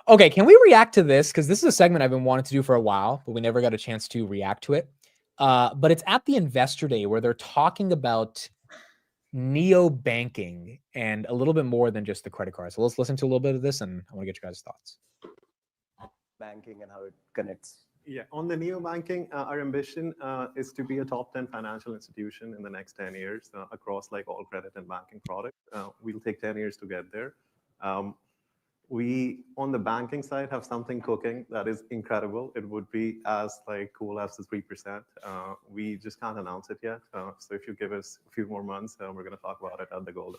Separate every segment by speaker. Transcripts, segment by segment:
Speaker 1: Okay, can we react to this? Because this is a segment I've been wanting to do for a while, but we never got a chance to react to it. But it's at the Investor Day where they're talking about neo-banking and a little bit more than just the credit card. So let's listen to a little bit of this, and I want to get your guys' thoughts.
Speaker 2: Banking and how it connects.
Speaker 3: Yeah, on the neo-banking, our ambition is to be a top 10 financial institution in the next 10 years across like all credit and banking products. We'll take 10 years to get there. We, on the banking side, have something cooking that is incredible. It would be as like cool as the 3%. We just can't announce it yet. So if you give us a few more months, we're going to talk about it at the Gold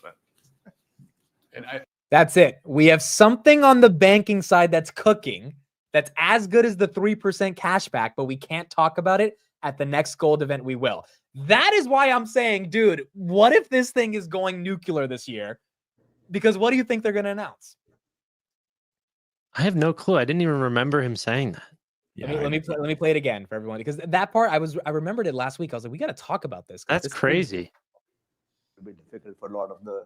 Speaker 3: event.
Speaker 1: That's it. We have something on the banking side that's cooking, that's as good as the 3% cashback, but we can't talk about it at the next Gold event. We will. That is why I'm saying, dude, what if this thing is going nuclear this year? Because what do you think they're going to announce?
Speaker 4: I have no clue. I didn't even remember him saying that.
Speaker 1: Yeah, let me play it again for everyone, because that part I remembered it last week. I was like, we got to talk about this.
Speaker 4: That's crazy.
Speaker 2: It'll be difficult for a lot of the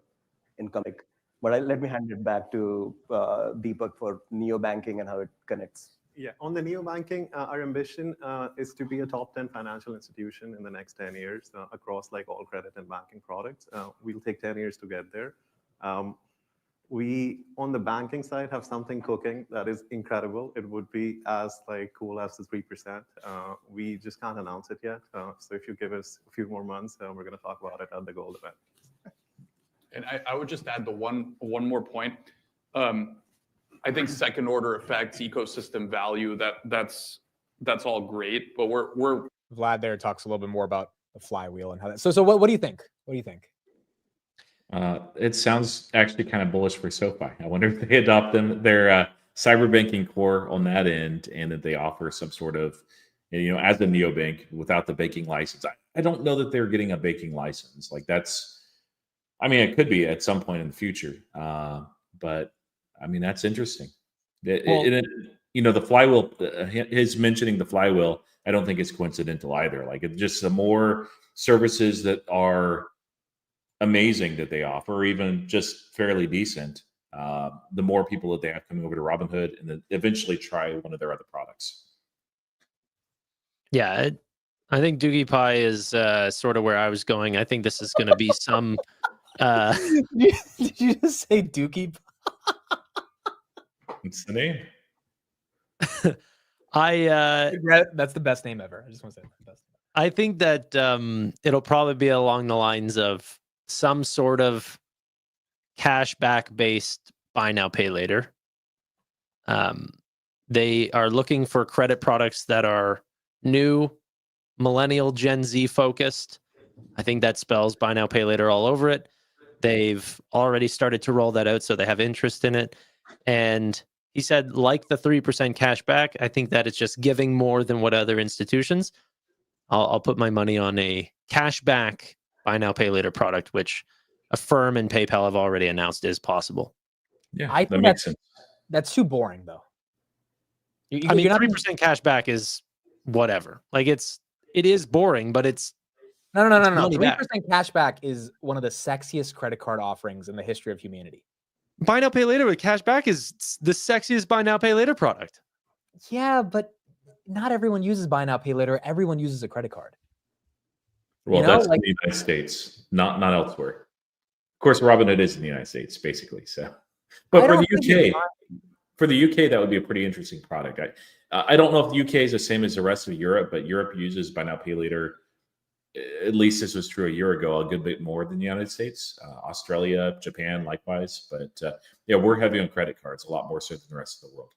Speaker 2: incoming. But let me hand it back to Deepak for neo-banking and how it connects.
Speaker 3: Yeah, on the neo-banking, our ambition is to be a top 10 financial institution in the next 10 years across like all credit and banking products. We'll take 10 years to get there. We, on the banking side, have something cooking that is incredible. It would be as like cool as the 3%. We just can't announce it yet. So if you give us a few more months, we're going to talk about it at the Gold event.
Speaker 5: And I would just add the one more point. I think second order effects, ecosystem value, that's all great. But we're
Speaker 1: Vlad there talks a little bit more about the flywheel and how that. So what do you think? What do you think?
Speaker 6: It sounds actually kind of bullish for SoFi. I wonder if they adopt their cyber banking core on that end, and that they offer some sort of, as a neobank without the banking license. I don't know that they're getting a banking license. Like that's, I mean, it could be at some point in the future. But I mean, that's interesting. The flywheel, his mentioning the flywheel, I don't think it's coincidental either. Like it's just the more services that are amazing that they offer, or even just fairly decent, the more people that they have coming over to Robinhood and then eventually try one of their other products.
Speaker 4: Yeah, I think Doogie Pie is sort of where I was going. I think this is going to be some.
Speaker 1: Did you just say Doogie Pie?
Speaker 6: What's the name?
Speaker 1: That's the best name ever. I just want to say the best.
Speaker 4: I think that it'll probably be along the lines of some sort of cashback based buy now, pay later. They are looking for credit products that are new, millennial, Gen Z focused. I think that spells buy now, pay later all over it. They've already started to roll that out, so they have interest in it. And he said, like the 3% cash back, I think that it's just giving more than what other institutions. I'll put my money on a cash back buy now, pay later product, which Affirm and PayPal have already announced is possible.
Speaker 6: Yeah,
Speaker 1: I think
Speaker 6: that makes sense.
Speaker 1: That's too boring, though.
Speaker 4: I mean, 3% cash back is whatever. Like it is boring, but it's
Speaker 1: no. 3% cash back is one of the sexiest credit card offerings in the history of humanity.
Speaker 4: Buy now, pay later with cash back is the sexiest buy now, pay later product.
Speaker 1: Yeah, but not everyone uses buy now, pay later. Everyone uses a credit card.
Speaker 6: Well, that's in the United States, not elsewhere. Of course, Robinhood is in the United States, basically. So, but for the UK, that would be a pretty interesting product. I don't know if the UK is the same as the rest of Europe, but Europe uses buy now, pay later. At least this was true a year ago, a good bit more than the United States. Australia, Japan, likewise. But we're heavy on credit cards, a lot more so than the rest of the world.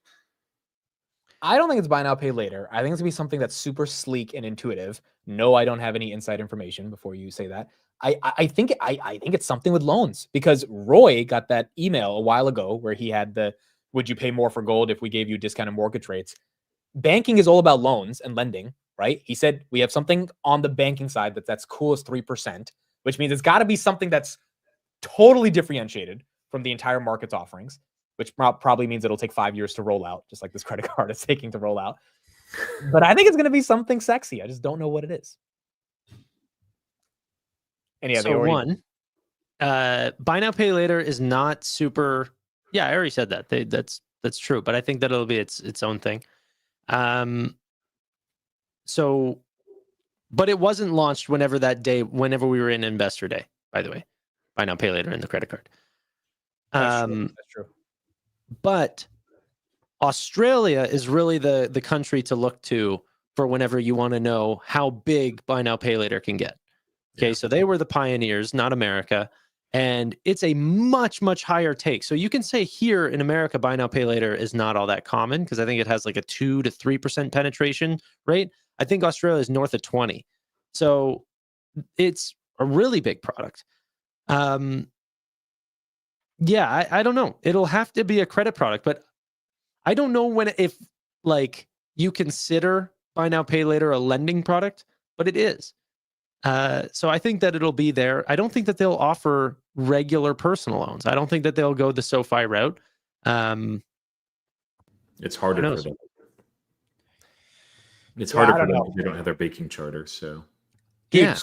Speaker 1: I don't think it's buy now, pay later. I think it's going to be something that's super sleek and intuitive. No, I don't have any inside information before you say that. I think it's something with loans, because Roy got that email a while ago where he had would you pay more for gold if we gave you discounted mortgage rates? Banking is all about loans and lending, right? He said we have something on the banking side that's cool as 3%, which means it's got to be something that's totally differentiated from the entire market's offerings, which probably means it'll take 5 years to roll out, just like this credit card is taking to roll out. But I think it's going to be something sexy. I just don't know what it is. And yeah,
Speaker 4: buy now, pay later is not super. Yeah, I already said that. That's That's true. But I think that it'll be its own thing. But it wasn't launched whenever we were in Investor Day, by the way. Buy now, pay later in the credit card.
Speaker 1: That's true. That's true.
Speaker 4: But Australia is really the country to look to for whenever you want to know how big buy now, pay later can get. Okay,
Speaker 6: Yeah.
Speaker 4: so they were the pioneers, not America. And it's a much, much higher take. So you can say here in America, buy now, pay later is not all that common because I think it has like a 2 to 3% penetration rate. I think Australia is north of 20. So it's a really big product. Yeah, I don't know. It'll have to be a credit product, but I don't know if like you consider buy now, pay later a lending product, but it is. So I think that it'll be there. I don't think that they'll offer regular personal loans. I don't think that they'll go the SoFi route.
Speaker 6: It's harder
Speaker 4: Who
Speaker 6: for
Speaker 4: knows?
Speaker 6: them. It's
Speaker 1: Yeah,
Speaker 6: harder
Speaker 1: I
Speaker 6: for
Speaker 1: don't
Speaker 6: them
Speaker 1: know.
Speaker 6: because they don't have their banking charter. So
Speaker 1: Dude,
Speaker 4: Yeah.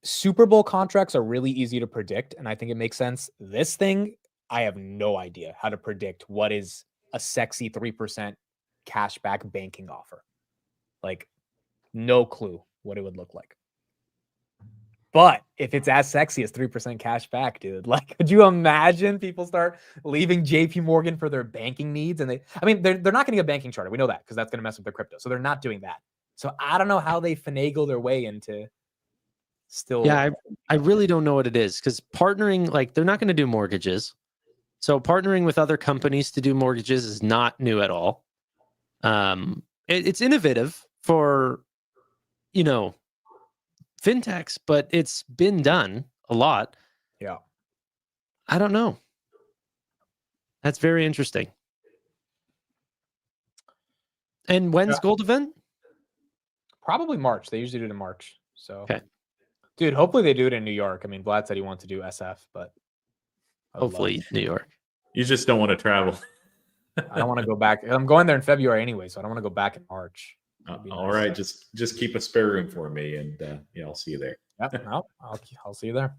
Speaker 1: Super Bowl contracts are really easy to predict, and I think it makes sense. This thing, I have no idea how to predict what is a sexy 3% cashback banking offer. Like, no clue what it would look like. But if it's as sexy as 3% cash back, dude, like, could you imagine people start leaving JP Morgan for their banking needs? And they're not going to get a banking charter. We know that because that's going to mess up their crypto. So they're not doing that. So I don't know how they finagle their way into still.
Speaker 4: Yeah, I really don't know what it is because partnering, like, they're not going to do mortgages. So partnering with other companies to do mortgages is not new at all. It's innovative for, fintechs, but it's been done a lot.
Speaker 1: Yeah.
Speaker 4: I don't know. That's very interesting. And when's Gold event?
Speaker 1: Probably March. They usually do it in March. So,
Speaker 4: Okay.
Speaker 1: Dude, hopefully they do it in New York. I mean, Vlad said he wants to do SF, but I would love
Speaker 4: Hopefully New York.
Speaker 6: you just don't want to travel.
Speaker 1: I don't want to go back. I'm going there in February anyway, so I don't want to go back in March. That'd be
Speaker 6: All
Speaker 1: nice.
Speaker 6: right, just keep a spare room for me, and yeah, I'll see you there.
Speaker 1: Yep. No, I'll see you there.